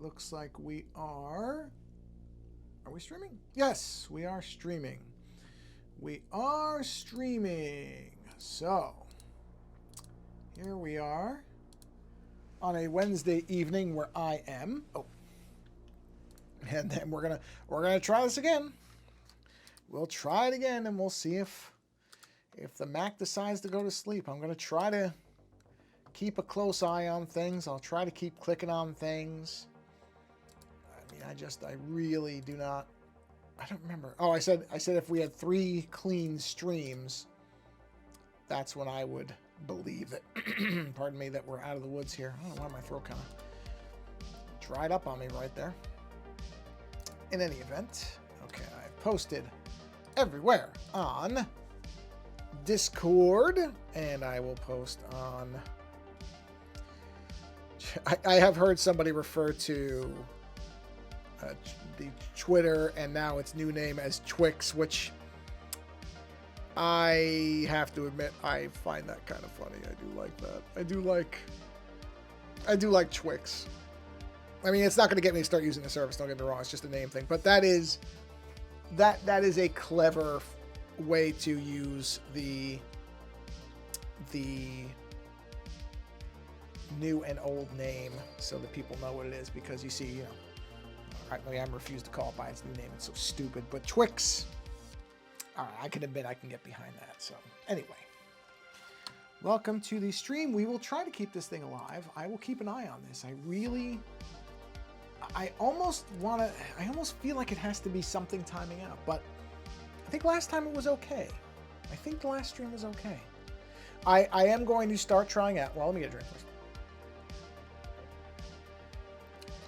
looks like we are... Are we streaming? Yes, we are streaming. We are streaming. So, here we are on a Wednesday evening where I am. Oh. And then we're gonna try this again. We'll try it again and we'll see if the Mac decides to go to sleep. I'm gonna try to keep a close eye on things. I'll try to keep clicking on things. I mean, I really do not. I don't remember. Oh, I said if we had 3 clean streams, that's when I would believe that. Pardon me, that we're out of the woods here. I don't know why my throat kind of dried up on me right there. In any event, okay, I've posted everywhere on Discord, and I will post on... I have heard somebody refer to the Twitter and now its new name as Twix, which I have to admit I find that kind of funny. I do like that. I do like Twix. I mean, it's not going to get me to start using the service. Don't get me wrong; it's just a name thing. But that is a clever way to use the new and old name so that people know what it is. Because you see, you know, I'm refused to call it by its new name. It's so stupid. But Twix, all right, I can admit I can get behind that. So anyway, welcome to the stream. We will try to keep this thing alive. I will keep an eye on this. I almost feel like it has to be something timing out, but I think last time it was okay. I think the last stream was okay. I am going to start trying out. Well, let me get a drink first.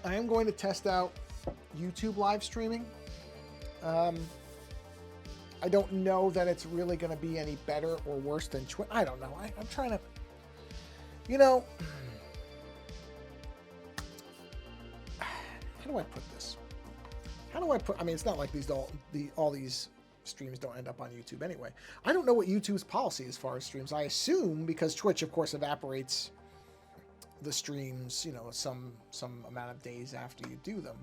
I am going to test out YouTube live streaming. I don't know that it's really going to be any better or worse than Twitch. I don't know. I'm trying to, you know, how do I put this? I mean, it's not like all these streams don't end up on YouTube anyway. I don't know what YouTube's policy as far as streams. I assume because Twitch, of course, evaporates the streams, you know, some amount of days after you do them.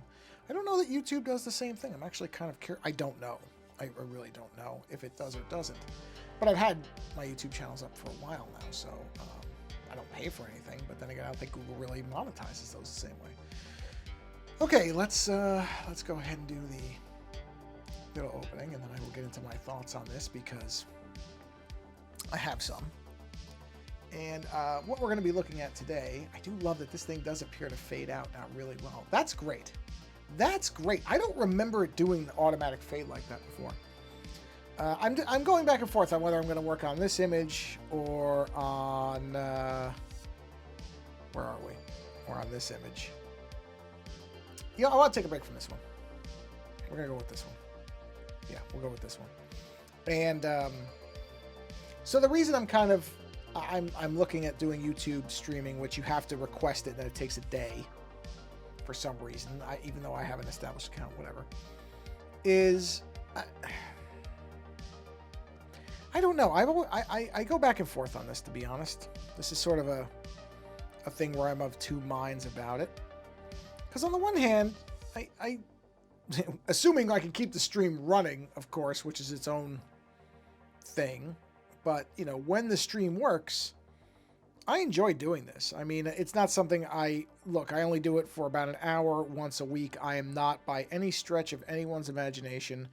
I don't know that YouTube does the same thing. I'm actually kind of curious. I don't know. I really don't know if it does or doesn't. But I've had my YouTube channels up for a while now, so I don't pay for anything. But then again, I don't think Google really monetizes those the same way. Okay, let's go ahead and do the little opening, and then I will get into my thoughts on this because I have some. And what we're going to be looking at today, I do love that this thing does appear to fade out now really well. That's great. That's great. I don't remember it doing the automatic fade like that before. I'm going back and forth on whether I'm going to work on this image or on... where are we? Or on this image. Yeah, I want to take a break from this one. We're going to go with this one. Yeah, we'll go with this one. And so the reason I'm looking at doing YouTube streaming, which you have to request it, and it takes a day for some reason, even though I have an established account, whatever, is I don't know. I go back and forth on this, to be honest. This is sort of a thing where I'm of two minds about it. Because on the one hand, I assuming I can keep the stream running, of course, which is its own thing. But, you know, when the stream works, I enjoy doing this. I mean, it's not something I only do it for about an hour once a week. I am not, by any stretch of anyone's imagination,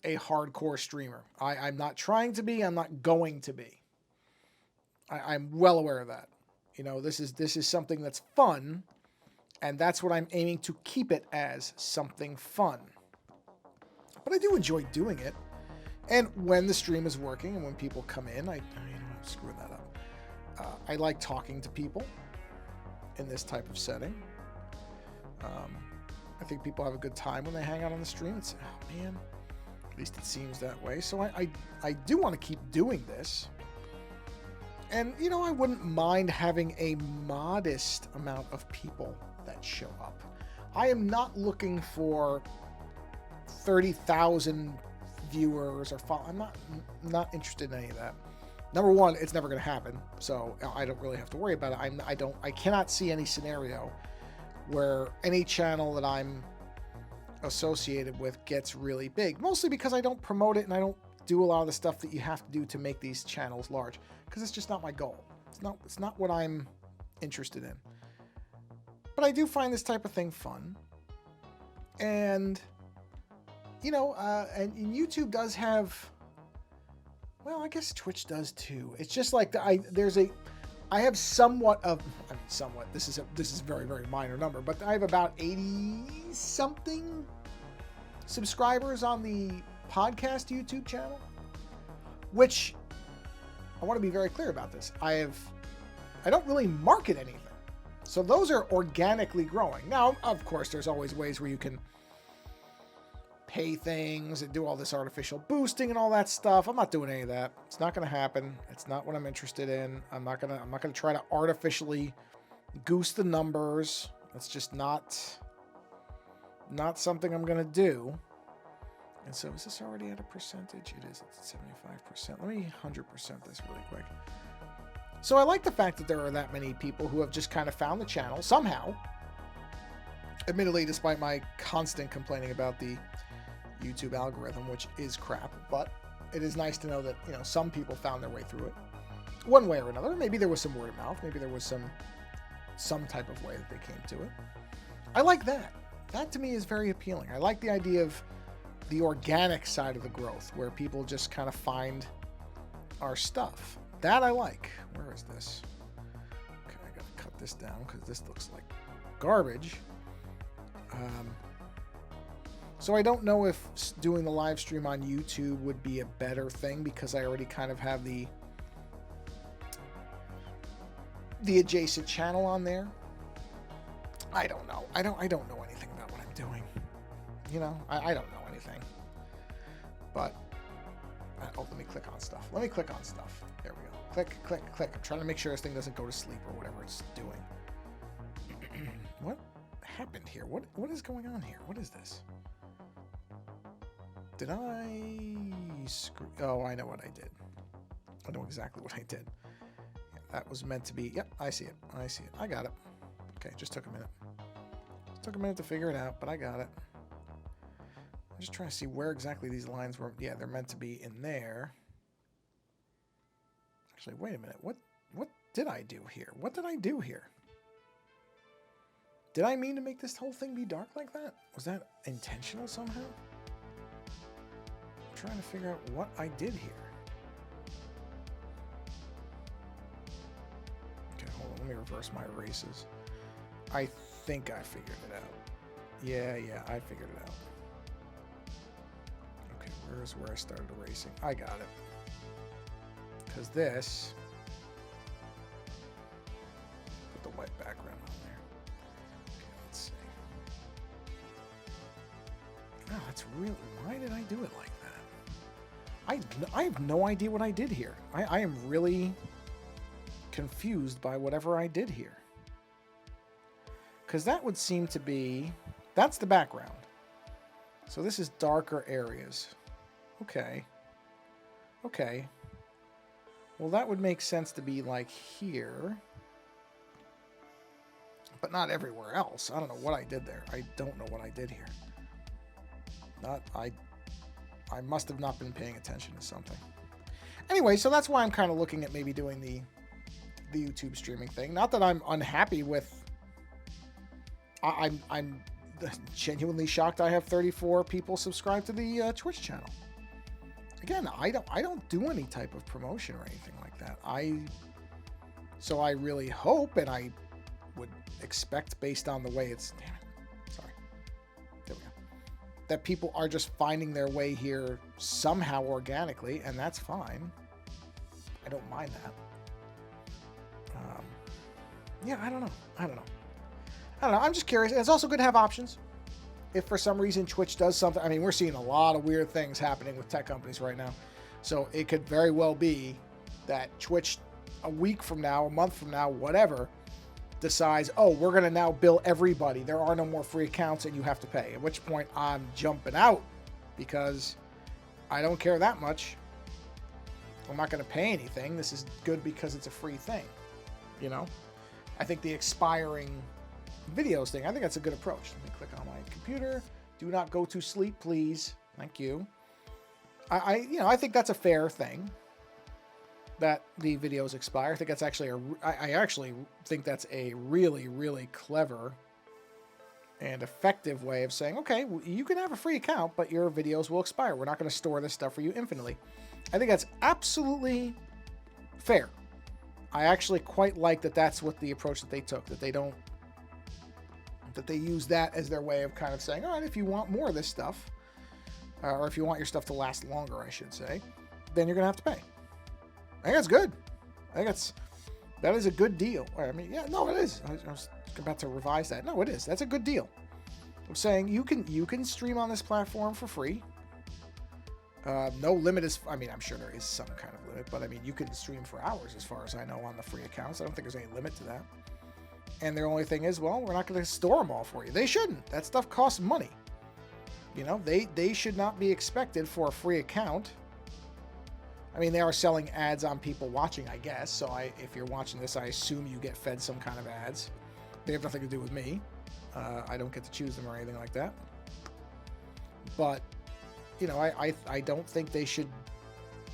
a hardcore streamer. I'm not trying to be. I'm not going to be. I'm well aware of that. You know, this is something that's fun, and that's what I'm aiming to keep it as, something fun. But I do enjoy doing it. And when the stream is working and when people come in, I'm screwing that up. I like talking to people in this type of setting. I think people have a good time when they hang out on the stream. It's, oh man, at least it seems that way. So I do want to keep doing this. And, you know, I wouldn't mind having a modest amount of people that show up. I am not looking for 30,000 viewers or I'm not interested in any of that. Number one, it's never going to happen, so I don't really have to worry about it. I cannot see any scenario where any channel that I'm associated with gets really big, mostly because I don't promote it and I don't do a lot of the stuff that you have to do to make these channels large, because it's just not my goal. It's not what I'm interested in. But I do find this type of thing fun. And, you know, and YouTube does have, well, I guess Twitch does too. It's just like I have somewhat of, I mean, somewhat, this is a very, very minor number, but I have about 80 something subscribers on the podcast YouTube channel, which I want to be very clear about this. I don't really market anything. So those are organically growing. Now, of course, there's always ways where you can pay things and do all this artificial boosting and all that stuff. I'm not doing any of that. It's not going to happen. It's not what I'm interested in. I'm not going to try to artificially goose the numbers. That's just not something I'm going to do. And so is this already at a percentage? It is at 75%. Let me 100% this really quick. So I like the fact that there are that many people who have just kind of found the channel somehow. Admittedly, despite my constant complaining about the YouTube algorithm, which is crap, but it is nice to know that, you know, some people found their way through it one way or another. Maybe there was some word of mouth. Maybe there was some type of way that they came to it. I like that. That to me is very appealing. I like the idea of the organic side of the growth, where people just kind of find our stuff. That I like. Where is this? Okay, I gotta cut this down because this looks like garbage. So I don't know if doing the live stream on YouTube would be a better thing, because I already kind of have the adjacent channel on there. I don't know. I don't know anything about what I'm doing. You know, I don't know anything. But oh, let me click on stuff. Let me click on stuff. There we go. Click, click, click. I'm trying to make sure this thing doesn't go to sleep or whatever it's doing. What happened here? What is going on here? What is this? Did I screw? Oh, I know what I did. I know exactly what I did. Yeah, that was meant to be. Yep, I see it. I see it. I got it. Okay, just took a minute. Just took a minute to figure it out, but I got it. I'm just trying to see where exactly these lines were. Yeah, they're meant to be in there. Actually, wait a minute. What did I do here? What did I do here? Did I mean to make this whole thing be dark like that? Was that intentional somehow? I'm trying to figure out what I did here. Okay, hold on. Let me reverse my erases. I think I figured it out. Yeah, I figured it out. Okay, where's where I started erasing? I got it. Because this... Put the white background on there. Okay, let's see. Oh, that's real. Why did I do it like that? I have no idea what I did here. I am really confused by whatever I did here. Because that would seem to be... That's the background. So this is darker areas. Okay. Okay. Well, that would make sense to be like here. But not everywhere else. I don't know what I did there. I don't know what I did here. I must have not been paying attention to something. Anyway, so that's why I'm kind of looking at maybe doing the YouTube streaming thing. Not that I'm unhappy with... I'm genuinely shocked I have 34 people subscribed to the Twitch channel. Again, I don't do any type of promotion or anything like that. So I really hope, and I would expect based on the way it's... Damn it. Sorry. There we go. That people are just finding their way here somehow organically, and that's fine. I don't mind that. Yeah, I don't know. I'm just curious. It's also good to have options. If for some reason Twitch does something, I mean, we're seeing a lot of weird things happening with tech companies right now. So it could very well be that Twitch a week from now, a month from now, whatever, decides, oh, we're going to now bill everybody. There are no more free accounts and you have to pay. At which point I'm jumping out because I don't care that much. I'm not going to pay anything. This is good because it's a free thing. You know? I think the expiring videos thing, I think that's a good approach. Let me click on my computer. Do not go to sleep, please. Thank you. I think that's a fair thing that the videos expire. I think that's actually I actually think that's a really, really clever and effective way of saying, okay, you can have a free account, but your videos will expire. We're not going to store this stuff for you infinitely. I think that's absolutely fair. I actually quite like that that's what the approach that they took, that they don't, that they use that as their way of kind of saying, all right, if you want more of this stuff, or if you want your stuff to last longer, I should say, then you're going to have to pay. I think that's good. I think that is a good deal. I mean, yeah, no, it is. I was about to revise that. No, it is. That's a good deal. I'm saying you can stream on this platform for free. No limit is, I mean, I'm sure there is some kind of limit, but I mean, you can stream for hours as far as I know on the free accounts. I don't think there's any limit to that. And their only thing is, well, we're not going to store them all for you. They shouldn't. That stuff costs money. You know, they should not be expected for a free account. I mean, they are selling ads on people watching, I guess. So if you're watching this, I assume you get fed some kind of ads. They have nothing to do with me. I don't get to choose them or anything like that. But, you know, I don't think they should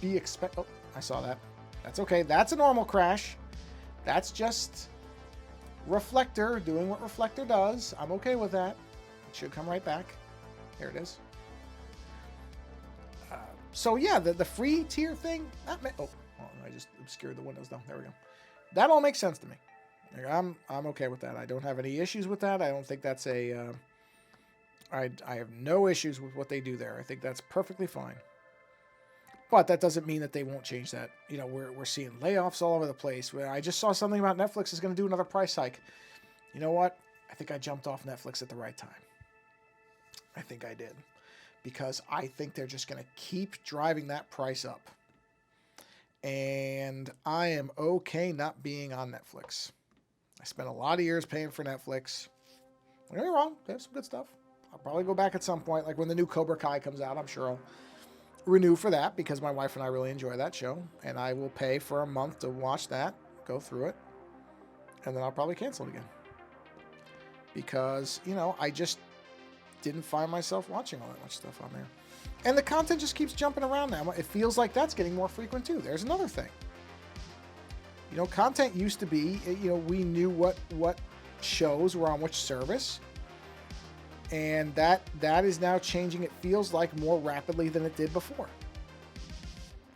be Oh, I saw that. That's okay. That's a normal crash. That's just Reflector doing what Reflector does. I'm okay with that. It should come right back. Here it is. So yeah, the free tier thing. I just obscured the windows though. There we go. That all makes sense to me. Like, I'm okay with that. I don't have any issues with that. I don't think that's a. I have no issues with what they do there. I think that's perfectly fine. But that doesn't mean that they won't change that. You know, we're seeing layoffs all over the place. I just saw something about Netflix is going to do another price hike. You know what? I think I jumped off Netflix at the right time. I think I did. Because I think they're just going to keep driving that price up. And I am okay not being on Netflix. I spent a lot of years paying for Netflix. Don't get me wrong, they have some good stuff. I'll probably go back at some point. Like when the new Cobra Kai comes out, I'm sure I'll renew for that because my wife and I really enjoy that show. And I will pay for a month to watch that, go through it. And then I'll probably cancel it again. Because, you know, I just didn't find myself watching all that much stuff on there. And the content just keeps jumping around now. It feels like that's getting more frequent too. There's another thing. You know, content used to be, you know, we knew what shows were on which service. And that is now changing, it feels like, more rapidly than it did before.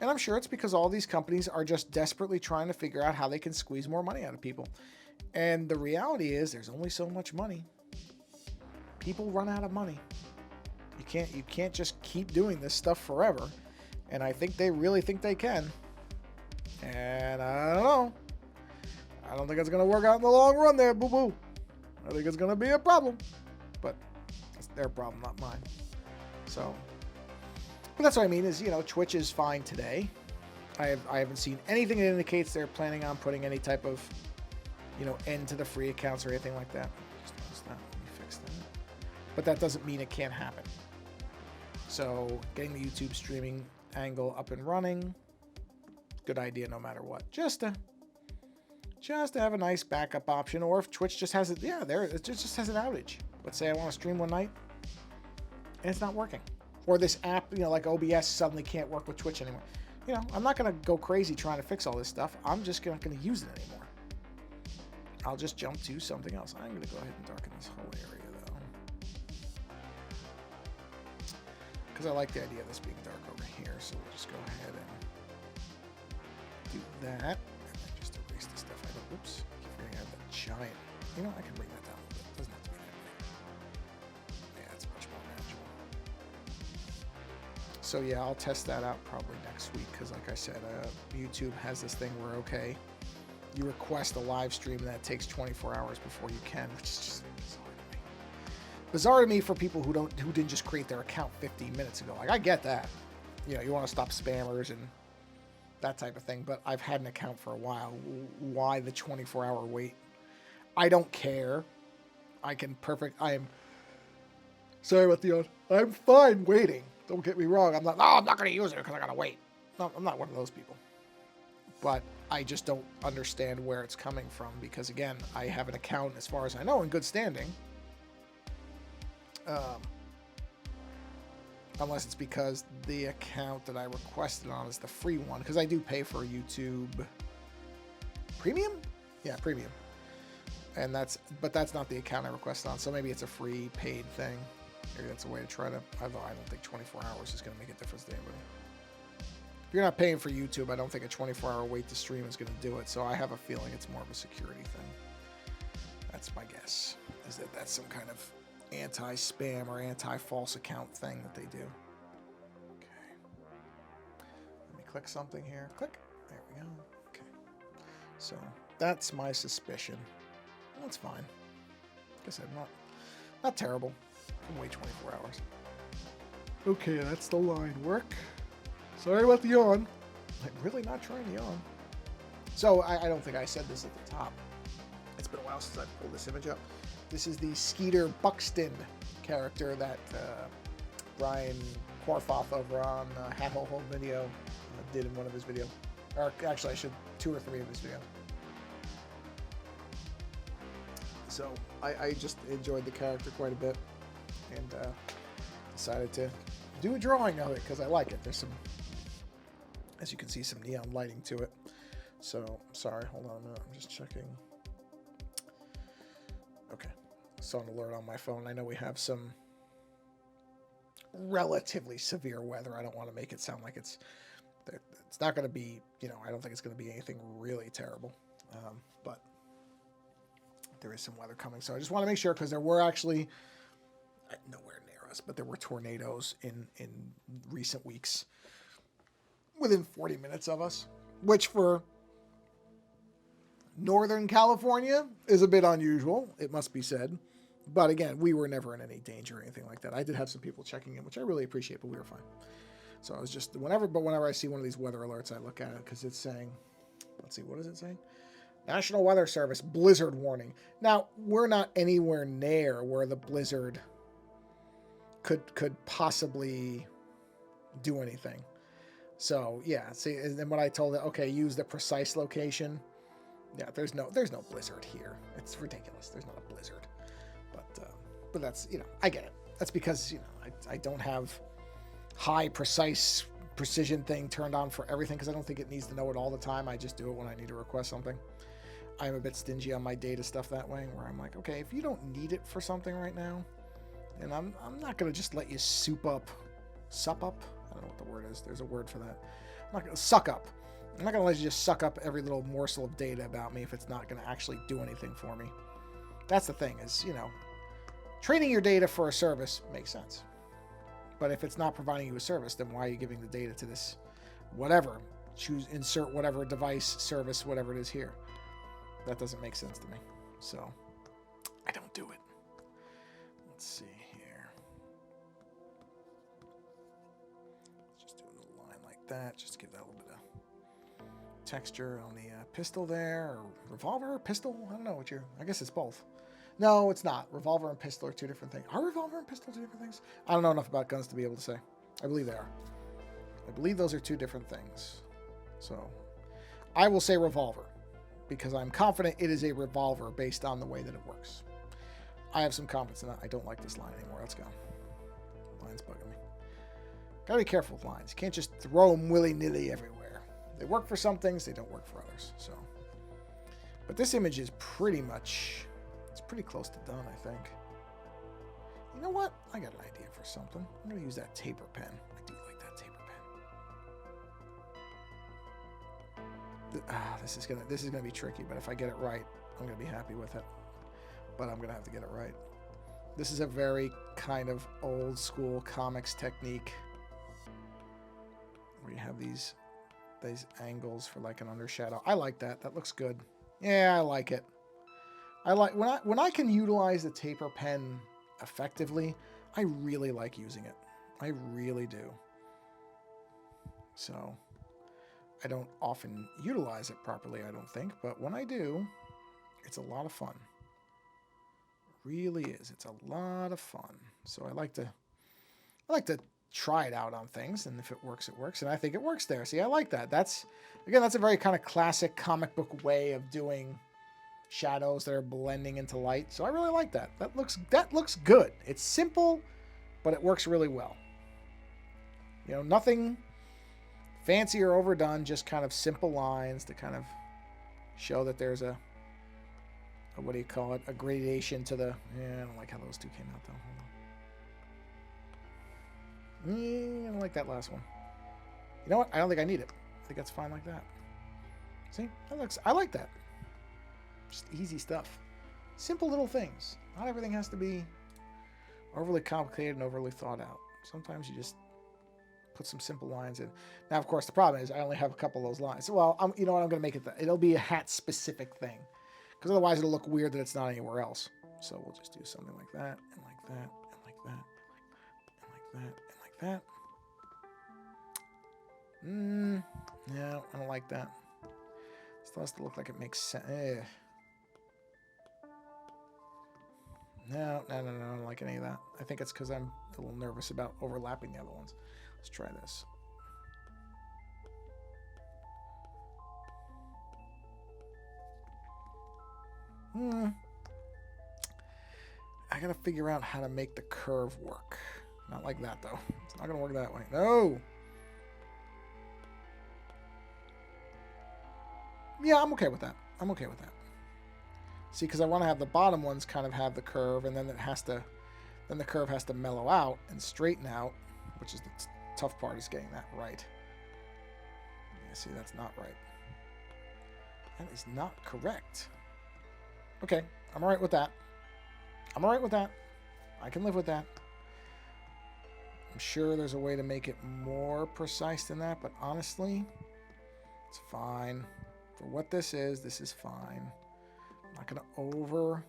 And I'm sure it's because all these companies are just desperately trying to figure out how they can squeeze more money out of people. And the reality is there's only so much money. People run out of money. You can't just keep doing this stuff forever. And I think they really think they can. And I don't know. I don't think it's going to work out in the long run there, boo-boo. I think it's going to be a problem. But that's their problem, not mine. So, but that's what I mean is, you know, Twitch is fine today. I haven't seen anything that indicates they're planning on putting any type of, you know, end to the free accounts or anything like that. Just noticed that. Let me fix that. But that doesn't mean it can't happen. So getting the YouTube streaming angle up and running, good idea no matter what. Just to have a nice backup option, or if Twitch just has it, yeah, it just has an outage. Let's say I want to stream one night and it's not working, or this app, you know, like OBS suddenly can't work with Twitch anymore. You know, I'm not going to go crazy trying to fix all this stuff. I'm just not going to use it anymore. I'll just jump to something else. I'm going to go ahead and darken this whole area though, because I like the idea of this being dark over here. So we'll just go ahead and do that. And then just erase the stuff I don't. Oops. I keep forgetting I have that giant. You know, I can bring that down a little bit. It doesn't have to be that big. Yeah, it's much more manageable. So yeah, I'll test that out probably next week because, like I said, YouTube has this thing where, okay, you request a live stream and that takes 24 hours before you can, which is just bizarre to me. Bizarre to me for people who didn't just create their account 15 minutes ago. Like, I get that. You know, you want to stop spammers and that type of thing, but I've had an account for a while. Why the 24-hour wait? I don't care. I am sorry about the I'm fine waiting. Don't get me wrong. I'm not going to use it because I got to wait. No, I'm not one of those people. But I just don't understand where it's coming from because, again, I have an account, as far as I know, in good standing. Unless it's because the account that I requested on is the free one, because I do pay for YouTube Premium? Yeah, Premium. And that's not the account I requested on, so maybe it's a free paid thing. Maybe that's a way to try to, although I don't think 24 hours is going to make a difference to anybody. If you're not paying for YouTube, I don't think a 24-hour wait to stream is going to do it, so I have a feeling it's more of a security thing. That's my guess, is that that's some kind of anti-spam or anti-false account thing that they do. Okay. Let me click something here. Click. There we go. Okay. So that's my suspicion. That's fine. Like I said, not terrible. I can wait 24 hours. Okay, that's the line work. Sorry about the yawn. I'm really not trying to yawn. So I don't think I said this at the top. It's been a while since I pulled this image up. This is the Skeeter Buxton character that Brian Korfoff over on Hat Hole Home Video did in one of his videos. Or actually, I should 2 or 3 of his videos. So I just enjoyed the character quite a bit and decided to do a drawing of it because I like it. There's some, as you can see, some neon lighting to it. So, sorry, hold on a minute. I'm just checking. Okay, saw an alert on my phone. I know we have some relatively severe weather. I don't want to make it sound like it's not going to be, I don't think it's going to be anything really terrible. But there is some weather coming. So I just want to make sure, because there were actually, nowhere near us, but there were tornadoes in recent weeks within 40 minutes of us, which for Northern California is a bit unusual, it must be said. But again, we were never in any danger or anything like that. I did have some people checking in, which I really appreciate, but we were fine. So I was just, whenever I see one of these weather alerts, I look at it because it's saying, let's see, what is it saying? National Weather Service, blizzard warning. Now, we're not anywhere near where the blizzard could possibly do anything. So yeah, see, and then when I told it, okay, use the precise location. Yeah, there's no blizzard here. It's ridiculous. There's not a blizzard. But that's, I get it. That's because, I don't have high precision thing turned on for everything because I don't think it needs to know it all the time. I just do it when I need to request something. I'm a bit stingy on my data stuff that way, where I'm like, okay, if you don't need it for something right now, and I'm not going to just let you sup up. I don't know what the word is. There's a word for that. I'm not going to suck up. I'm not going to let you just suck up every little morsel of data about me if it's not going to actually do anything for me. That's the thing is, trading your data for a service makes sense. But if it's not providing you a service, then why are you giving the data to this whatever? Insert whatever device, service, whatever it is here. That doesn't make sense to me. So I don't do it. Let's see here. Let's just do a little line like that. Just give that a little bit of texture on the pistol there. Or revolver, pistol? I don't know what I guess it's both. No, it's not. Revolver and pistol are 2 different things. Are revolver and pistol 2 different things? I don't know enough about guns to be able to say. I believe they are. I believe those are 2 different things. So I will say revolver, because I'm confident it is a revolver based on the way that it works. I have some confidence in that. I don't like this line anymore. Let's go. Line's bugging me. Gotta be careful with lines. You can't just throw them willy-nilly everywhere. They work for some things, they don't work for others. So, but this image is pretty much, it's pretty close to done, I think. You know what? I got an idea for something. I'm gonna use that taper pen. I do like that taper pen. This is gonna be tricky, but if I get it right, I'm gonna be happy with it. But I'm gonna have to get it right. This is a very kind of old school comics technique where you have these angles for like an undershadow. I like that. That looks good. Yeah, I like it. I like when I can utilize the taper pen effectively. I really like using it. I really do. So I don't often utilize it properly, I don't think, but when I do, it's a lot of fun. It really is. It's a lot of fun. So I like to try it out on things, and if it works, it works. And I think it works there. See, I like that. That's a very kind of classic comic book way of doing shadows that are blending into light. So I really like that. That looks good. It's simple, but it works really well. You know, nothing fancy or overdone, just kind of simple lines to kind of show that there's a what do you call it? A gradation to the. Yeah, I don't like how those two came out though. Hold on. I don't like that last one. You know what? I don't think I need it. I think that's fine like that. See, that looks. I like that. Just easy stuff. Simple little things. Not everything has to be overly complicated and overly thought out. Sometimes you just put some simple lines in. Now, of course, the problem is I only have a couple of those lines. Well, you know what? I'm going to make it. It'll be a hat-specific thing. Because otherwise it'll look weird that it's not anywhere else. So we'll just do something like that, and like that, and like that, and like that, and like that. No, I don't like that. Still has to look like it makes sense. No, I don't like any of that. I think it's because I'm a little nervous about overlapping the other ones. Let's try this. I gotta figure out how to make the curve work. Not like that, though. It's not gonna work that way. No! Yeah, I'm okay with that. I'm okay with that. See, because I want to have the bottom ones kind of have the curve, and then then the curve has to mellow out and straighten out, which is the tough part, is getting that right. Yeah, see, that's not right. That is not correct. Okay, I'm alright with that. I'm alright with that. I can live with that. I'm sure there's a way to make it more precise than that, but honestly, it's fine. For what this is fine. I'm not going to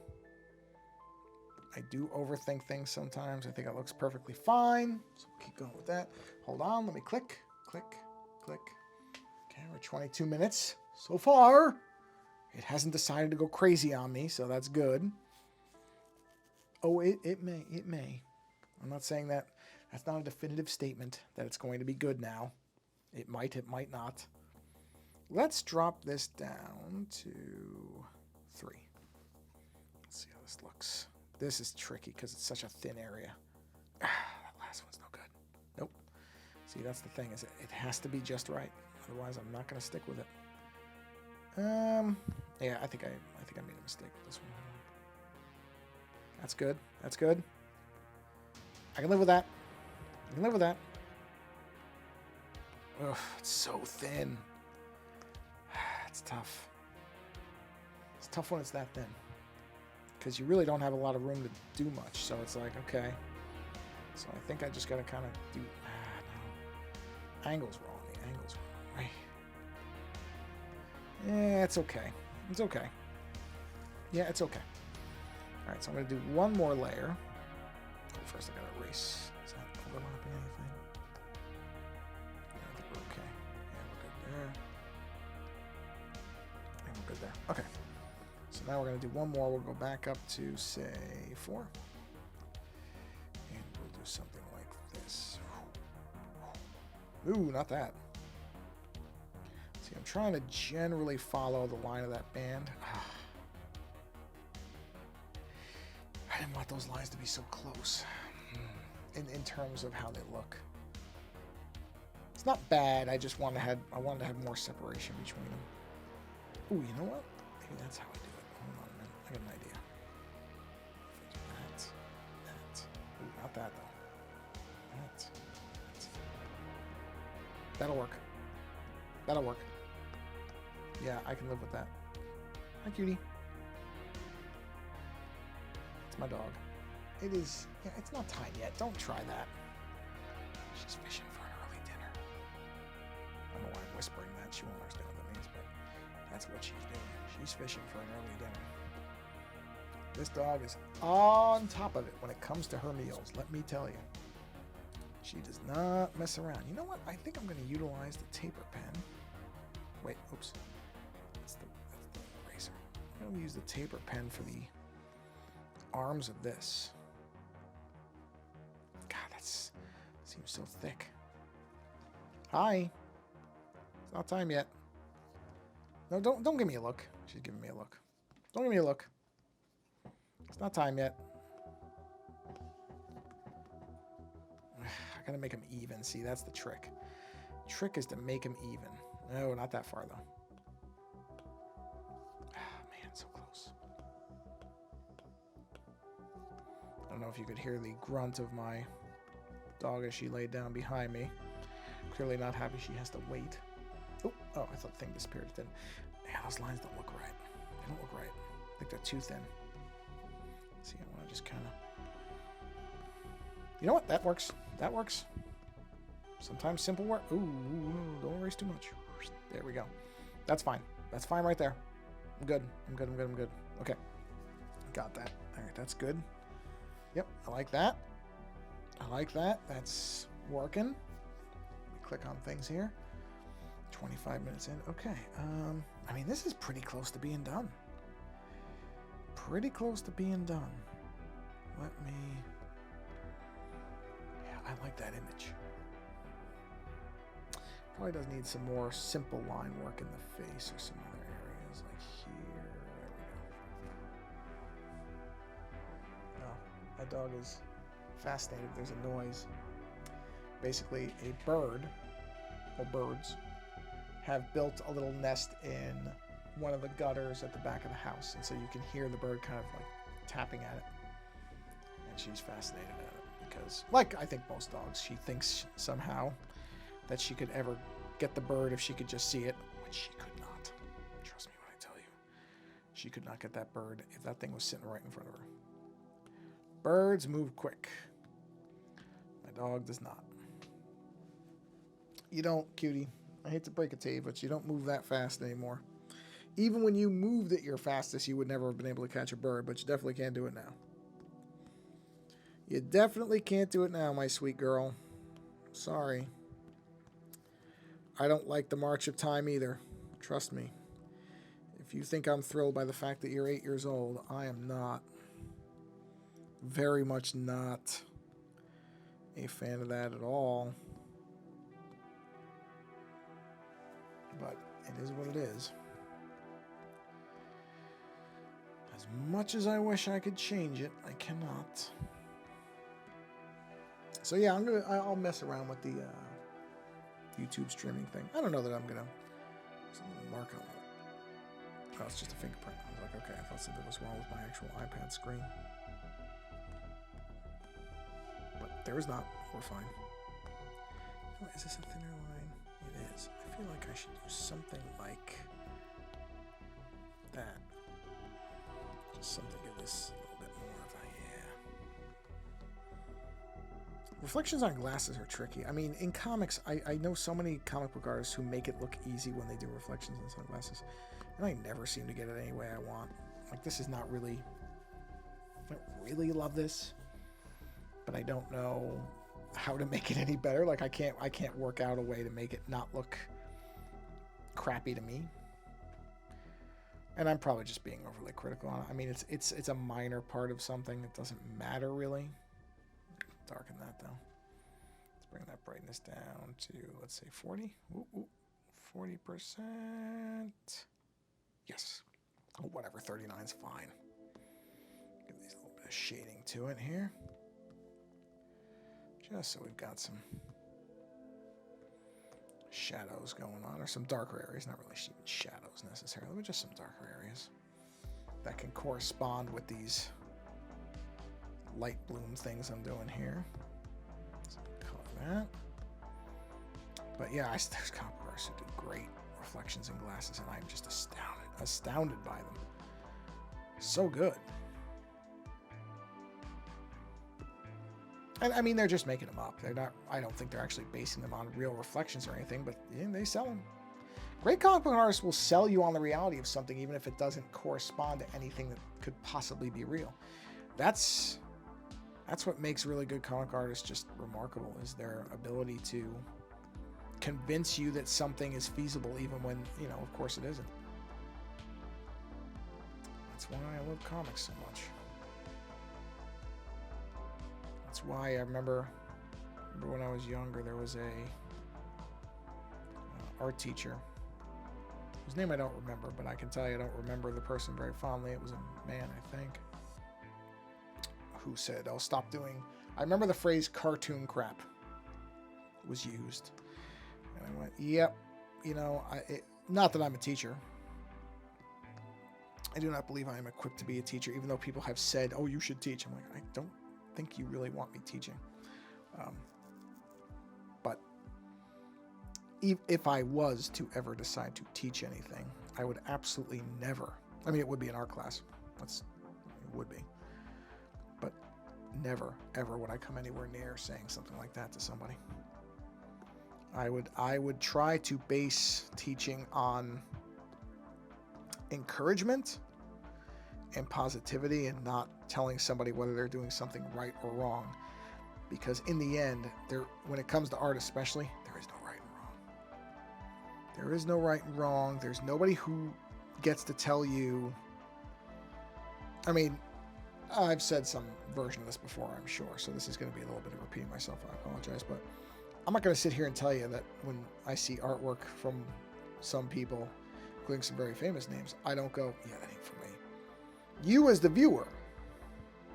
I do overthink things sometimes. I think it looks perfectly fine. So keep going with that. Hold on, let me click, click, click. Okay, we're 22 minutes so far. It hasn't decided to go crazy on me, so that's good. Oh, it may. I'm not saying that. That's not a definitive statement that it's going to be good now. It might not. Let's drop this down to 3. Let's see how this looks. This is tricky because it's such a thin area. That last one's no good. Nope. See, that's the thing, is it has to be just right. Otherwise, I'm not going to stick with it. Yeah, I think I made a mistake with this one. That's good. That's good. I can live with that. I can live with that. Ugh, it's so thin. It's tough. It's tough when it's that thin. Because you really don't have a lot of room to do much. So it's like, okay. So I think I just got to kind of do... no. Angle's wrong. The angle's wrong. Right. Yeah, it's okay. It's okay. Yeah, it's okay. All right, so I'm going to do one more layer. Oh, first I got to erase. Is that overlapping anything? Yeah, I think we're okay. Yeah, we're good there. And we're good there. Okay. So now we're going to do one more. We'll go back up to, say, 4. And we'll do something like this. Ooh, not that. See, I'm trying to generally follow the line of that band. I didn't want those lines to be so close in terms of how they look. It's not bad. I just wanted to have more separation between them. Ooh, you know what? Maybe that's how I do it. Hold on a minute. I got an idea. That. Ooh, not that though. That. That'll work. That'll work. Yeah, I can live with that. Hi, cutie. It's my dog. It is... Yeah, it's not time yet. Don't try that. She's fishing for an early dinner. I don't know why I'm whispering that. She won't understand what that means, but that's what she's doing. She's fishing for an early dinner. This dog is on top of it when it comes to her meals, let me tell you. She does not mess around. You know what? I think I'm going to utilize the taper pen. Wait, oops. That's the eraser. I'm going to use the taper pen for the arms of this. God, that's Seems so thick. Hi. It's not time yet. No, don't give me a look. She's giving me a look. Don't give me a look. It's not time yet. I gotta make them even. See, that's the trick. Trick is to make them even. No, not that far though. Ah, man, so close. I don't know if you could hear the grunt of my dog as she laid down behind me. Clearly not happy she has to wait. Oh, I thought the thing disappeared. Then, yeah, those lines don't look right. They don't look right. I think they're too thin. See, I want to just kind of... You know what? That works. That works. Sometimes simple work. Ooh, don't erase too much. There we go. That's fine. That's fine right there. I'm good. I'm good. I'm good. I'm good. Okay. Got that. All right, that's good. Yep, I like that. I like that. That's working. Click on things here. 25 minutes in. Okay. I mean, this is pretty close to being done. Pretty close to being done. Let me... Yeah, I like that image. Probably does need some more simple line work in the face or some other areas like here. There we go. Oh, my dog is fascinated. There's a noise. Basically, a bird, or birds, have built a little nest in one of the gutters at the back of the house. And so you can hear the bird kind of like tapping at it. And she's fascinated at it because, like I think most dogs, she thinks somehow that she could ever get the bird if she could just see it, which she could not. Trust me when I tell you. She could not get that bird if that thing was sitting right in front of her. Birds move quick. My dog does not. You don't, cutie. I hate to break it to you, but you don't move that fast anymore. Even when you moved at your fastest, you would never have been able to catch a bird, but you definitely can't do it now. You definitely can't do it now, my sweet girl. Sorry. I don't like the march of time either. Trust me. If you think I'm thrilled by the fact that you're 8 years old, I am not. Very much not a fan of that at all. But it is what it is. As much as I wish I could change it, I cannot. So yeah, I'll mess around with the YouTube streaming thing. I don't know that I'm gonna mark on it. Oh, it's just a fingerprint. I was like, okay, I thought something was wrong with my actual iPad screen. But there is not. We're fine. Oh, is this a thinner line? It is. I feel like I should do something like that. Just something give this a little bit more of a, yeah. Reflections on glasses are tricky. I mean, in comics, I know so many comic book artists who make it look easy when they do reflections on sunglasses. And I never seem to get it any way I want. Like, this is not really... I don't really love this. But I don't know how to make it any better. Like, I can't work out a way to make it not look crappy to me. And I'm probably just being overly critical on it. I mean, it's a minor part of something. It doesn't matter really. Darken that though. Let's bring that brightness down to, let's say 40. 40%. Yes. Oh, whatever. 39 is fine. Give these a little bit of shading to it here. Just so we've got some shadows going on, or some darker areas. Not really shadows necessarily, but just some darker areas that can correspond with these light bloom things I'm doing here. So color that. But yeah, there's comic artists who do great reflections in glasses, and I'm just astounded by them. So good. And I mean, they're just making them up. They're not. I don't think they're actually basing them on real reflections or anything. But yeah, they sell them. Great comic book artists will sell you on the reality of something, even if it doesn't correspond to anything that could possibly be real. That's what makes really good comic artists just remarkable, is their ability to convince you that something is feasible, even when, you know, of course it isn't. That's why I love comics so much. That's why I remember Remember when I was younger, there was a art teacher whose name I don't remember, but I can tell you I don't remember the person very fondly. It was a man, I think, who said, "Oh, stop doing." I remember the phrase "cartoon crap" was used, and I went, "Yep." You know, not that I'm a teacher. I do not believe I am equipped to be a teacher, even though people have said, "Oh, you should teach." I'm like, I don't think you really want me teaching. But if I was to ever decide to teach anything, I would absolutely never. I mean, it would be an art class. It would be. But never, ever would I come anywhere near saying something like that to somebody. I would try to base teaching on encouragement and positivity, and not telling somebody whether they're doing something right or wrong. Because in the end, when it comes to art especially, there is no right and wrong. There is no right and wrong. There's nobody who gets to tell you. I mean, I've said some version of this before, I'm sure, so this is going to be a little bit of repeating myself. I apologize, but I'm not going to sit here and tell you that when I see artwork from some people, including some very famous names, I don't go, "Yeah, that ain't for me." You as the viewer,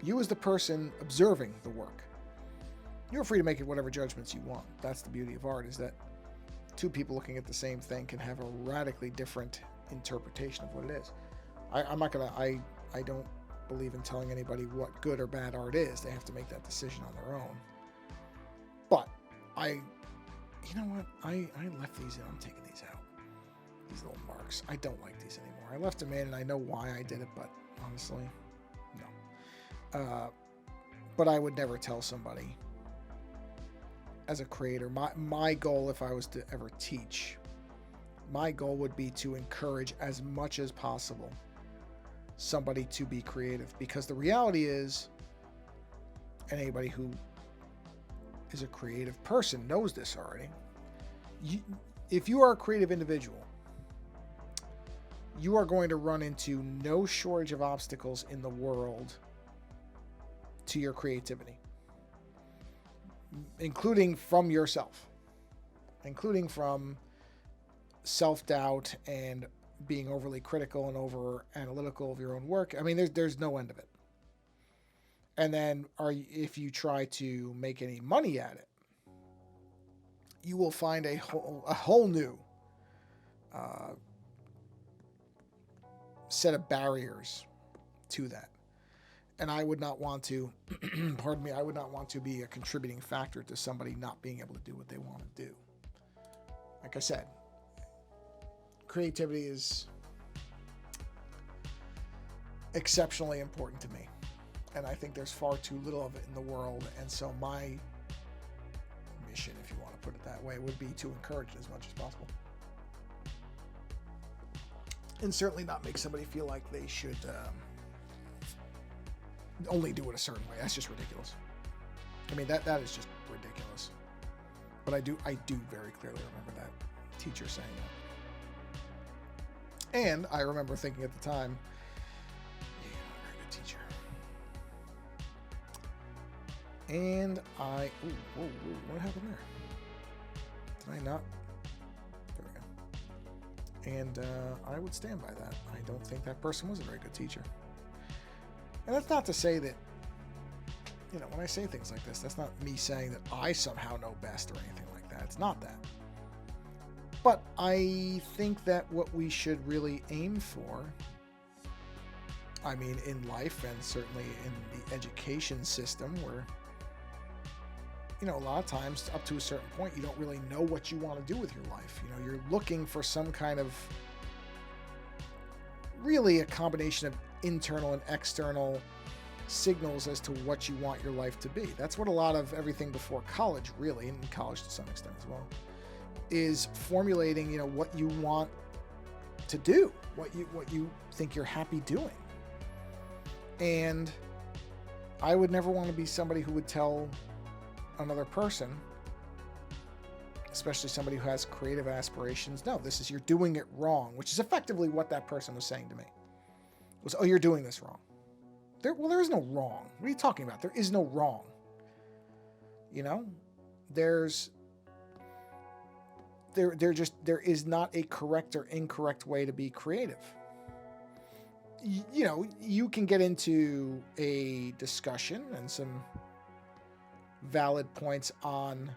you as the person observing the work, you're free to make it whatever judgments you want. That's the beauty of art, is that two people looking at the same thing can have a radically different interpretation of what it is. I'm not going to, I don't believe in telling anybody what good or bad art is. They have to make that decision on their own. But you know what? I left these in. I'm taking these out. These little marks. I don't like these anymore. I left them in, and I know why I did it, but honestly, no. But I would never tell somebody, as a creator, my goal, if I was to ever teach, my goal would be to encourage as much as possible somebody to be creative. Because the reality is, and anybody who is a creative person knows this already, if you are a creative individual, you are going to run into no shortage of obstacles in the world to your creativity, including from yourself, including from self-doubt and being overly critical and over analytical of your own work. I mean, there's no end of it. And then if you try to make any money at it, you will find a whole new set of barriers to that. And I would not want to, pardon me, I would not want to be a contributing factor to somebody not being able to do what they want to do. Like I said, creativity is exceptionally important to me. And I think there's far too little of it in the world. And so my mission, if you want to put it that way, would be to encourage it as much as possible. And certainly not make somebody feel like they should only do it a certain way. That's just ridiculous. I mean, that is just ridiculous. But I do very clearly remember that teacher saying that. And I remember thinking at the time, yeah, you're not a very good teacher. And whoa, what happened there? Did I not? There we go. And I would stand by that. I don't think that person was a very good teacher. And that's not to say that, when I say things like this, that's not me saying that I somehow know best or anything like that. It's not that. But I think that what we should really aim for, I mean, in life and certainly in the education system, where, a lot of times up to a certain point, you don't really know what you want to do with your life. You're looking for some kind of, really a combination of internal and external signals as to what you want your life to be. That's what a lot of everything before college, really, and college to some extent as well, is formulating, what you want to do, what you think you're happy doing. And I would never want to be somebody who would tell another person, especially somebody who has creative aspirations, no, you're doing it wrong, which is effectively what that person was saying to me. Was, oh, you're doing this wrong. There is no wrong. What are you talking about? There is no wrong. there's there is not a correct or incorrect way to be creative. You know, you can get into a discussion and some valid points on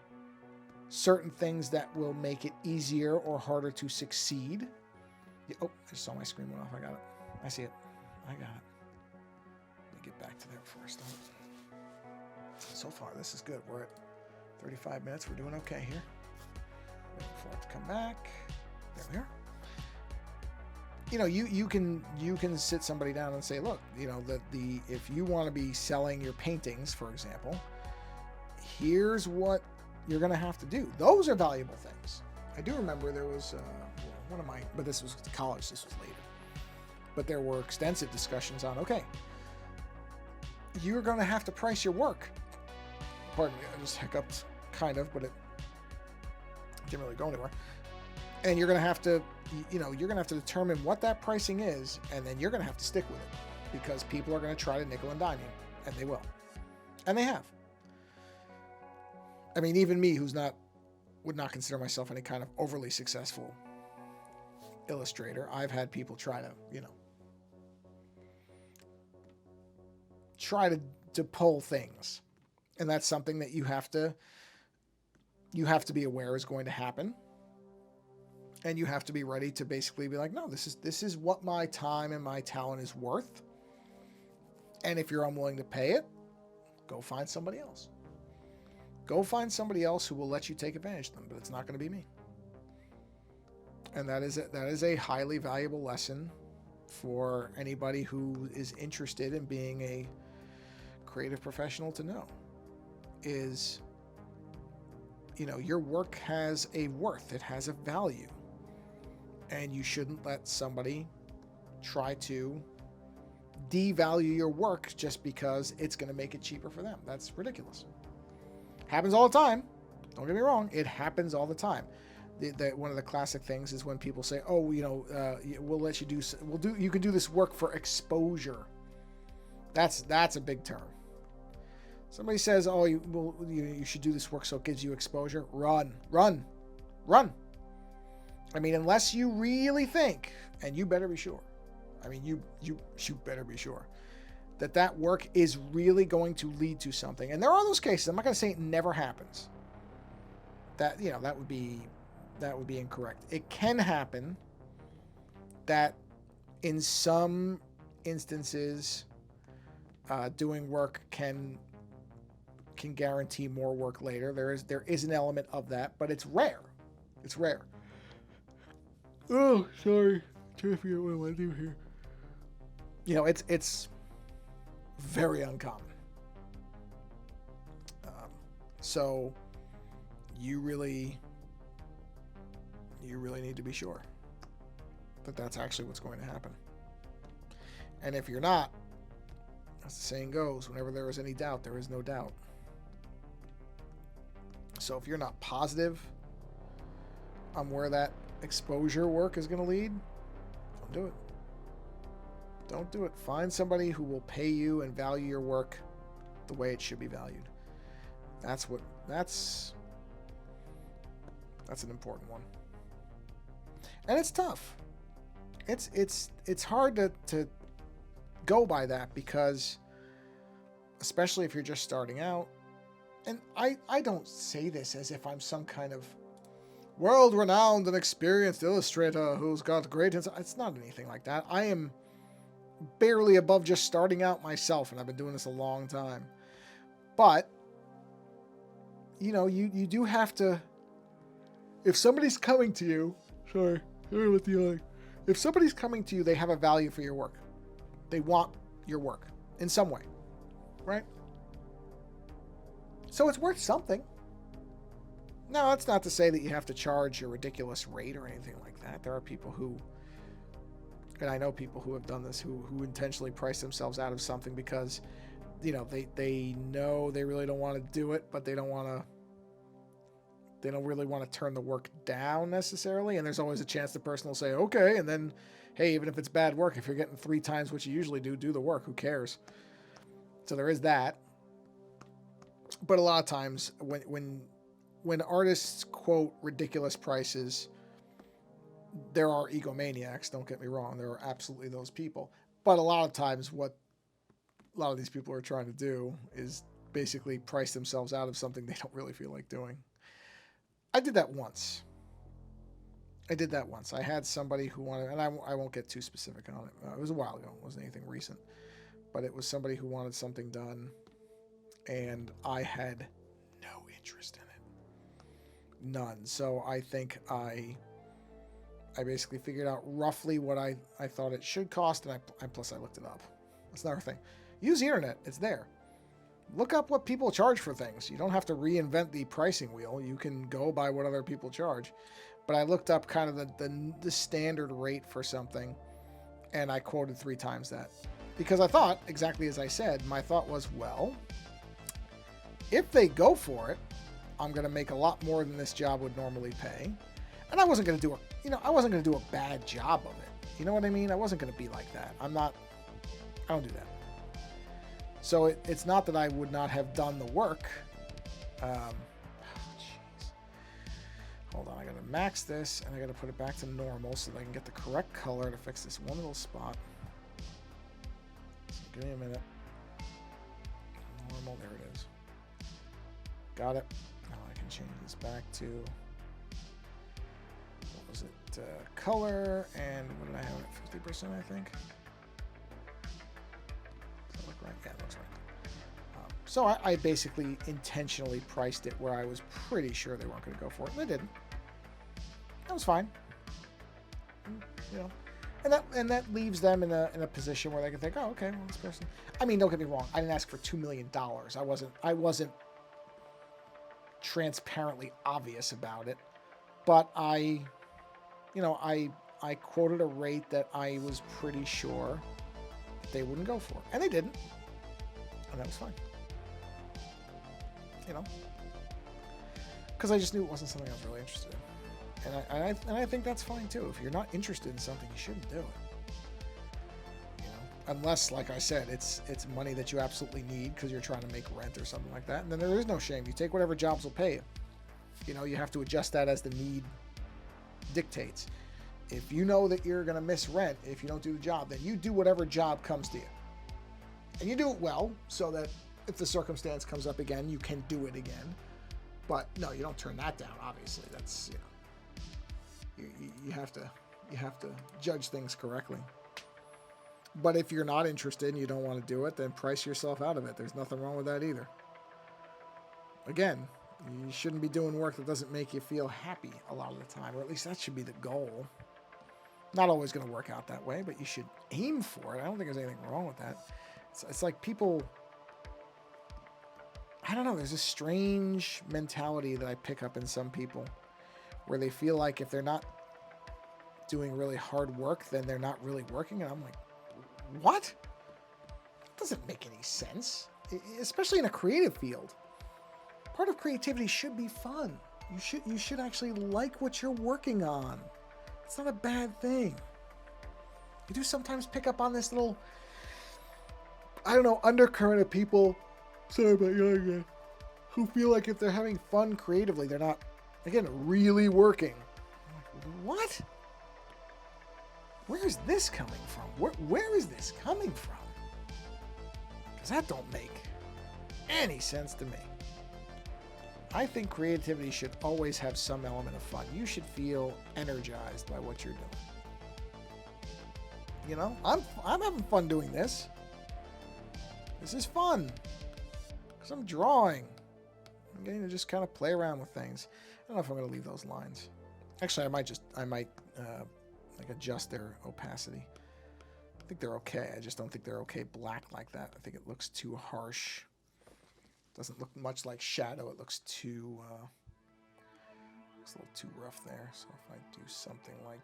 certain things that will make it easier or harder to succeed. Oh, I just saw my screen went off. I got it. I see it. I got it. Let me get back to there first. So far, this is good. We're at 35 minutes. We're doing okay here. Wait for it to come back. There we are. You know, you can sit somebody down and say, look, you know, that if you want to be selling your paintings, for example, here's what you're going to have to do. Those are valuable things. I do remember there was one of my, but this was college. This was later. But there were extensive discussions on, okay, you're going to have to price your work. Pardon me, I just hiccuped, kind of, but it didn't really go anywhere. And you're going to have to, you know, you're going to have to determine what that pricing is, and then you're going to have to stick with it, because people are going to try to nickel and dime you, and they will. And they have. I mean, even me, would not consider myself any kind of overly successful illustrator, I've had people try to, you know, try to pull things. And that's something that you have to be aware is going to happen. And you have to be ready to basically be like, no, this is what my time and my talent is worth. And if you're unwilling to pay it, go find somebody else. Go find somebody else who will let you take advantage of them, but it's not going to be me. And that is a highly valuable lesson for anybody who is interested in being a creative professional to know. Is, you know, your work has a worth, it has a value, and you shouldn't let somebody try to devalue your work just because it's going to make it cheaper for them. That's ridiculous. Happens all the time. Don't get me wrong, it happens all the time. One of the classic things is when people say, "Oh, you know, we'll let you you can do this work for exposure." That's a big term. Somebody says, "Oh, you should do this work so it gives you exposure." Run. I mean, unless you really think, and you better be sure. I mean, you better be sure that work is really going to lead to something. And there are those cases. I'm not going to say it never happens. That, you know, that would be incorrect. It can happen that in some instances, doing work can guarantee more work later. There is an element of that, but it's rare. It's rare. Oh, sorry. I'm trying to figure out what I want to do here. You know, it's very uncommon. So you really need to be sure that that's actually what's going to happen. And if you're not, as the saying goes, whenever there is any doubt, there is no doubt. So if you're not positive on where that exposure work is going to lead, don't do it. Don't do it. Find somebody who will pay you and value your work the way it should be valued. That's an important one. And it's tough. It's hard to go by that, because especially if you're just starting out, and I don't say this as if I'm some kind of world-renowned and experienced illustrator who's got great insight. It's not anything like that. I am barely above just starting out myself, and I've been doing this a long time. But, you know, you do have to, if somebody's coming to you, sorry with the eye. If somebody's coming to you, they have a value for your work. They want your work in some way, right? So it's worth something. Now, that's not to say that you have to charge a ridiculous rate or anything like that. There are people who, and I know people who have done this, who intentionally price themselves out of something because, you know, they know they really don't want to do it, but they don't really want to turn the work down necessarily. And there's always a chance the person will say, okay, and then, hey, even if it's bad work, if you're getting 3 times what you usually do the work. Who cares? So there is that. But a lot of times when when artists quote ridiculous prices, there are egomaniacs, don't get me wrong. There are absolutely those people. But a lot of times what a lot of these people are trying to do is basically price themselves out of something they don't really feel like doing. I did that once. I had somebody who wanted, and I won't get too specific on it. It was a while ago. It wasn't anything recent. But it was somebody who wanted something done, and I had no interest in it. None. So I think I basically figured out roughly what I thought it should cost, and plus I looked it up. That's another thing. Use the internet. It's there. Look up what people charge for things. You don't have to reinvent the pricing wheel. You can go by what other people charge. But I looked up kind of the standard rate for something, and I quoted 3 times that. Because I thought, exactly as I said, my thought was, well, if they go for it, I'm going to make a lot more than this job would normally pay. And I wasn't going to do a bad job of it. You know what I mean? I wasn't going to be like that. I don't do that. So it's not that I would not have done the work. Hold on, I gotta max this, and I gotta put it back to normal so that I can get the correct color to fix this one little spot. So give me a minute. Normal, there it is. Got it. Now I can change this back to, what was it, color, and what did I have at 50%, I think? Does that look right? Yeah, it looks right. So I basically intentionally priced it where I was pretty sure they weren't going to go for it, and they didn't. That was fine. You know, and that leaves them in a position where they can think, oh, okay, well, this person. I mean, don't get me wrong. I didn't ask for $2 million. I wasn't transparently obvious about it, but I quoted a rate that I was pretty sure that they wouldn't go for, and they didn't, and that was fine. You know, because I just knew it wasn't something I was really interested in. And I think that's fine too. If you're not interested in something, you shouldn't do it. You know, unless, like I said, it's money that you absolutely need because you're trying to make rent or something like that. And then there is no shame. You take whatever jobs will pay you. You know, you have to adjust that as the need dictates. If you know that you're going to miss rent if you don't do the job, then you do whatever job comes to you. And you do it well so that if the circumstance comes up again, you can do it again. But no, you don't turn that down, obviously. That's, you know. You have to judge things correctly. But if you're not interested and you don't want to do it, then price yourself out of it. There's nothing wrong with that either. Again, you shouldn't be doing work that doesn't make you feel happy a lot of the time, or at least that should be the goal. Not always going to work out that way, but you should aim for it. I don't think there's anything wrong with that. It's like people, I don't know, there's a strange mentality that I pick up in some people, where they feel like if they're not doing really hard work, then they're not really working. And I'm like, what? That doesn't make any sense, especially in a creative field. Part of creativity should be fun. You should actually like what you're working on. It's not a bad thing. You do sometimes pick up on this little, I don't know, undercurrent of people, sorry about yelling again, who feel like if they're having fun creatively, they're not, again, really working. I'm like, what? Where is this coming from? Where is this coming from? Because that don't make any sense to me. I think creativity should always have some element of fun. You should feel energized by what you're doing. You know, I'm having fun doing this. This is fun. Because I'm drawing. I'm getting to just kind of play around with things. I don't know if I'm going to leave those lines. Actually, I might like adjust their opacity. I think they're okay. I just don't think they're okay black like that. I think it looks too harsh. Doesn't look much like shadow. It looks too, looks a little too rough there. So if I do something like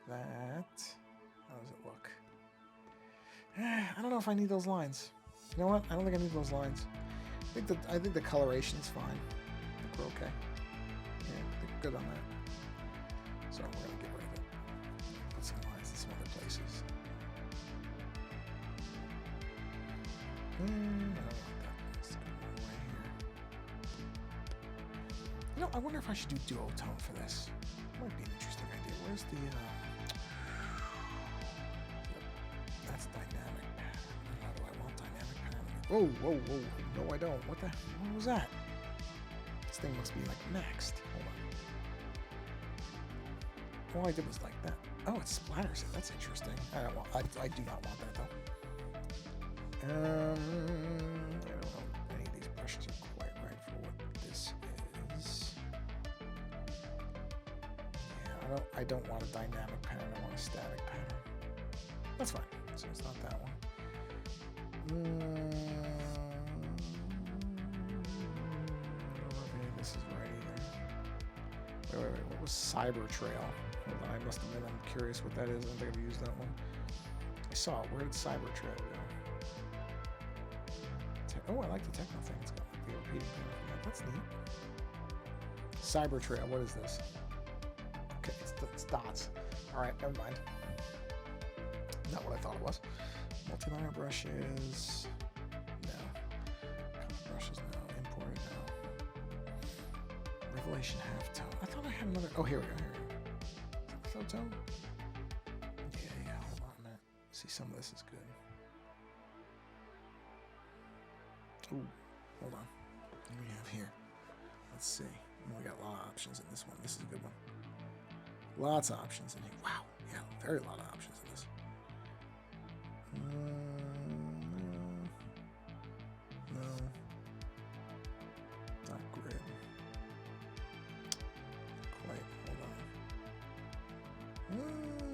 that, how does it look? I don't know if I need those lines. You know what? I don't think I need those lines. I think the coloration's fine. I think we're okay. Yeah, I think we're good on that. So we're gonna get rid of it. Put some lines in some other places. I don't want that. Let's go one way here. You know, I wonder if I should do duotone for this. Might be an interesting idea. Where's the... That's dynamic pattern. How do I want dynamic pattern? Whoa, whoa, whoa. No, I don't. What was that? This thing must be like maxed. Hold on. All I did was like that. Oh, it splatters it. That's interesting. I do not want that though. I don't know. Any of these brushes are quite right for what this is. Yeah, I don't want a dynamic pattern. I want a static pattern. That's fine. So it's not that one. This is right either. Wait. What was Cyber Trail? Hold on, I must admit I'm curious what that is. I don't think I've used that one. I saw it. Where did Cyber Trail go? Oh, I like the techno thing. It's got the repeating thing. That's neat. Cyber Trail. What is this? Okay, it's dots. All right, never mind. Not what I thought it was. Multi-liner brushes. No. Color brushes. No. Imported. No. Revelation halftone. I thought I had another. Oh, here we go. Tone? Yeah. Hold on a minute. See, some of this is good. Ooh, hold on. What do we have here? Let's see. We got a lot of options in this one. This is a good one. Lots of options in here. Wow. Yeah, very lot of options in this. No. Not grid. Quite. Hold on.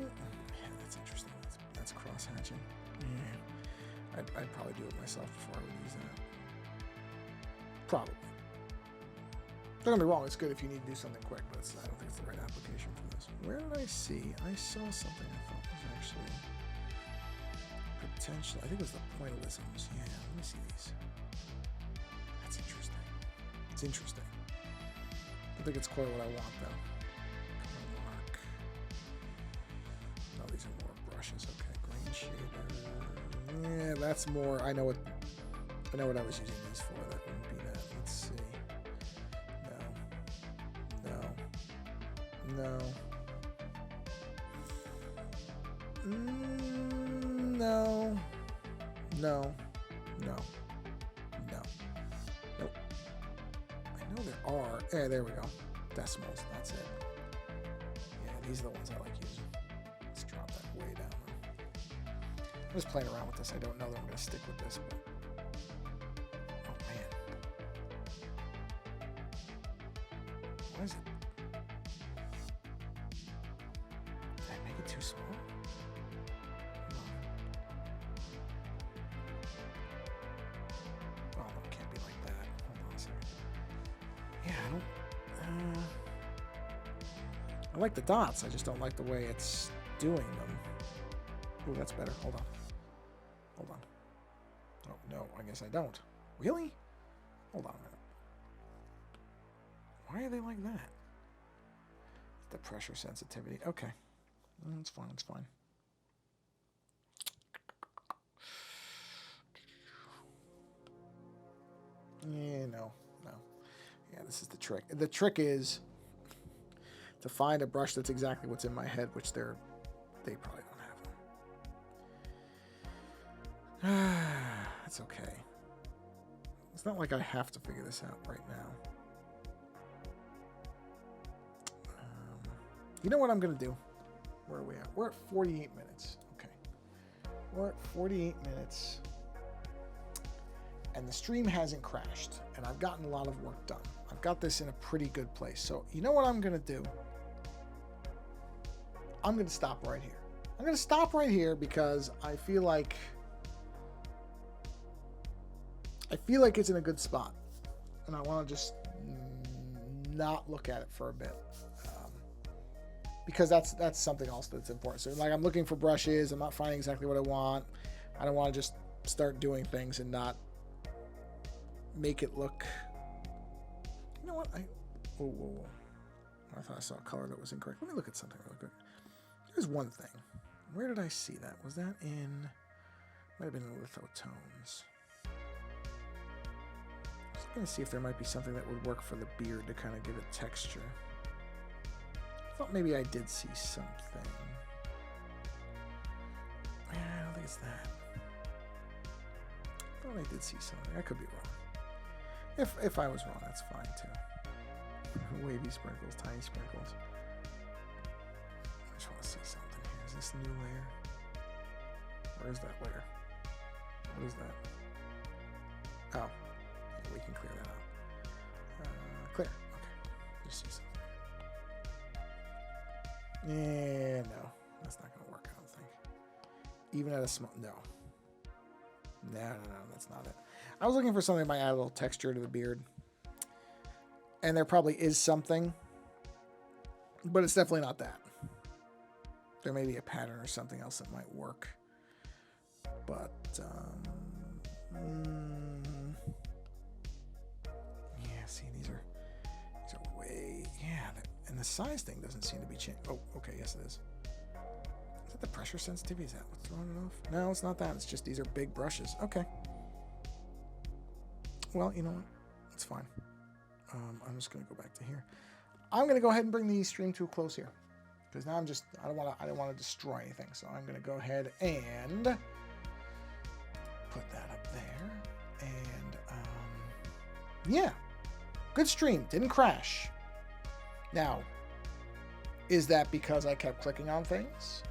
Yeah, that's interesting. That's cross-hatching. Yeah. I'd probably do it myself before I would use that. Probably. Don't get me wrong, it's good if you need to do something quick, but I don't think it's the right application for this. Where did I see? I saw something I thought was actually potential. I think it was the pointillisms. Yeah, let me see these. That's interesting. It's interesting. I think it's quite what I want, though. Color mark. No, these are more brushes. Okay, grain shader. Yeah, that's more. I know what I was using these for. That wouldn't be that. Let's see. No. Nope. I know there are. Yeah, there we go. Decimals. That's it. Yeah, these are the ones I like using. Let's drop that way down. I'm just playing around with this. I don't know that I'm going to stick with this, but. Oh, man. What is it? Did I make it too small? Oh, no, it can't be like that. Hold on a second. Yeah, I don't... I like the dots. I just don't like the way it's doing them. Ooh, that's better. Hold on. Oh, no, I guess I don't. Really? Hold on a minute. Why are they like that? The pressure sensitivity. Okay. It's fine. Yeah, no. Yeah, this is the trick. The trick is to find a brush that's exactly what's in my head, which they probably don't have. That's okay. It's not like I have to figure this out right now. You know what I'm going to do? Where are we at? We're at 48 minutes. Okay. We're at 48 minutes. And the stream hasn't crashed. And I've gotten a lot of work done. I've got this in a pretty good place. So you know what I'm going to do? I'm going to stop right here. I'm going to stop right here because I feel like it's in a good spot. And I want to just not look at it for a bit. Because that's something else that's important. So like I'm looking for brushes. I'm not finding exactly what I want. I don't want to just start doing things and not make it look. You know what? Whoa. I thought I saw a color that was incorrect. Let me look at something real quick. There's one thing. Where did I see that? Was that in? Might have been in lithotones. gonna see if there might be something that would work for the beard to kind of give it texture. I thought maybe I did see something. Yeah, I don't think it's that. I thought I did see something. I could be wrong. If I was wrong, that's fine too. Wavy sprinkles, tiny sprinkles. I just want to see something here. Is this new layer? Where's that layer? What is that? Oh, yeah, we can clear that out. Clear. Okay. Just see something. Yeah, no. That's not going to work, I don't think. Even at a small... No. No, that's not it. I was looking for something that might add a little texture to the beard. And there probably is something. But it's definitely not that. There may be a pattern or something else that might work. But, yeah, see, these are way, yeah, and the size thing doesn't seem to be changing. Oh, okay, yes it is. Is that the pressure sensitivity? Is that what's throwing it off? No, it's not that. It's just these are big brushes. Okay. Well, you know what? It's fine. I'm just going to go back to here. I'm going to go ahead and bring the stream to a close here. Because now I don't want to destroy anything. So I'm going to go ahead and put that up there. And, yeah. Good stream. Didn't crash. Now, is that because I kept clicking on things?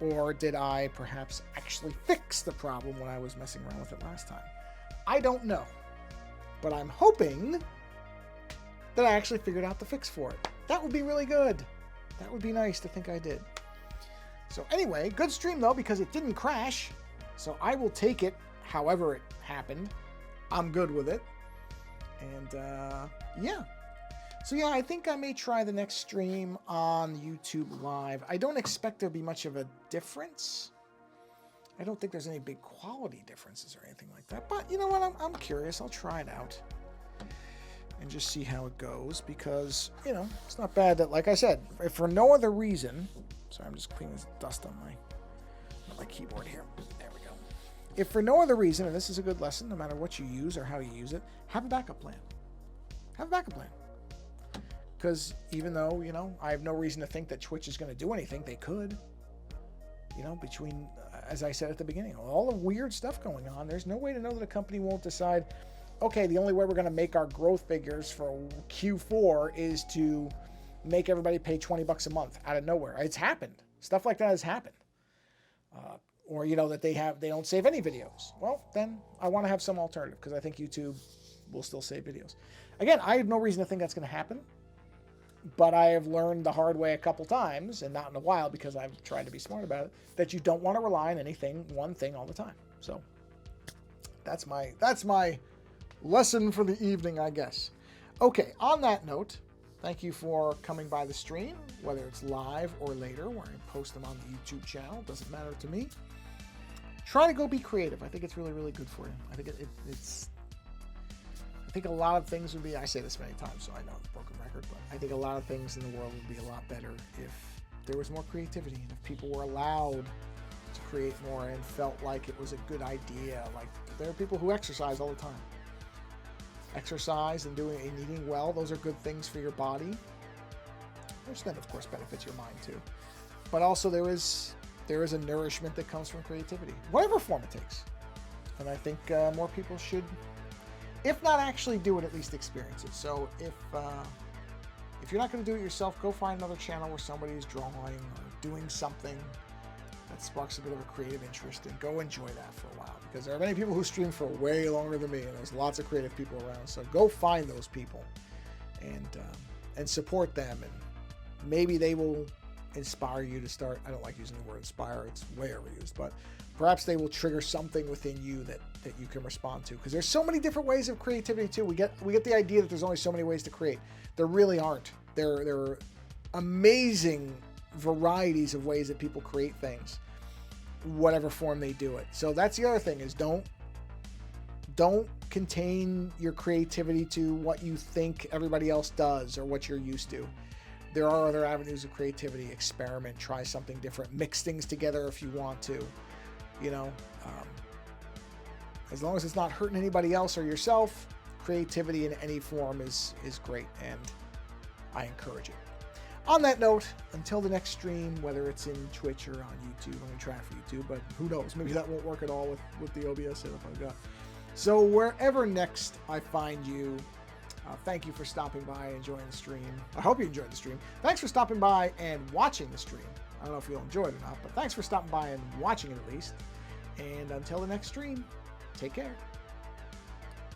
Or did I perhaps actually fix the problem when I was messing around with it last time? I don't know. But I'm hoping that I actually figured out the fix for it. That would be really good. That would be nice to think I did. So anyway, good stream though, because it didn't crash. So I will take it however it happened. I'm good with it. And yeah. So yeah, I think I may try the next stream on YouTube Live. I don't expect there to be much of a difference. I don't think there's any big quality differences or anything like that. But you know what? I'm curious. I'll try it out and just see how it goes, because, you know, it's not bad that, like I said, if for no other reason, sorry, I'm just cleaning this dust on my keyboard here. There we go. If for no other reason, and this is a good lesson, no matter what you use or how you use it, have a backup plan. Have a backup plan. Because even though, you know, I have no reason to think that Twitch is going to do anything, they could. You know, between, as I said at the beginning, all the weird stuff going on, there's no way to know that a company won't decide, okay, the only way we're going to make our growth figures for Q4 is to make everybody pay $20 a month out of nowhere. It's happened. Stuff like that has happened. Or, you know, that they don't save any videos. Well, then I want to have some alternative, because I think YouTube will still save videos. Again, I have no reason to think that's going to happen. But I have learned the hard way a couple times, and not in a while because I've tried to be smart about it, that you don't want to rely on one thing all the time. So that's my lesson for the evening, I guess. Okay, on that note, thank you for coming by the stream, whether it's live or later, where I post them on the YouTube channel. Doesn't matter to me. Try to go be creative. I think it's really, really good for you. I think I think a lot of things would be, I say this many times, so I know it's a broken record, but I think a lot of things in the world would be a lot better if there was more creativity and if people were allowed to create more and felt like it was a good idea. Like, there are people who exercise all the time. Exercise and eating well, those are good things for your body. Which then, of course, benefits your mind too. But also there is a nourishment that comes from creativity, whatever form it takes. And I think more people should, if not actually do it, at least experience it. So if you're not going to do it yourself, go find another channel where somebody is drawing or doing something that sparks a bit of a creative interest, and go enjoy that for a while. Because there are many people who stream for way longer than me, and there's lots of creative people around. So go find those people and support them, and maybe they will inspire you to start. I don't like using the word inspire, it's way overused, but perhaps they will trigger something within you that you can respond to, because there's so many different ways of creativity too. We get the idea that there's only so many ways to create. There really aren't. There are amazing varieties of ways that people create things, whatever form they do it. So that's the other thing, is don't contain your creativity to what you think everybody else does or what you're used to. There are other avenues of creativity. Experiment, try something different, mix things together if you want to, you know, as long as it's not hurting anybody else or yourself, creativity in any form is great, and I encourage it. On that note, until the next stream, whether it's in Twitch or on YouTube, I'm going to try it for YouTube, but who knows? Maybe that won't work at all with the OBS setup I've got. So wherever next I find you, thank you for stopping by and enjoying the stream. I hope you enjoyed the stream. Thanks for stopping by and watching the stream. I don't know if you'll enjoy it or not, but thanks for stopping by and watching it at least. And until the next stream, take care.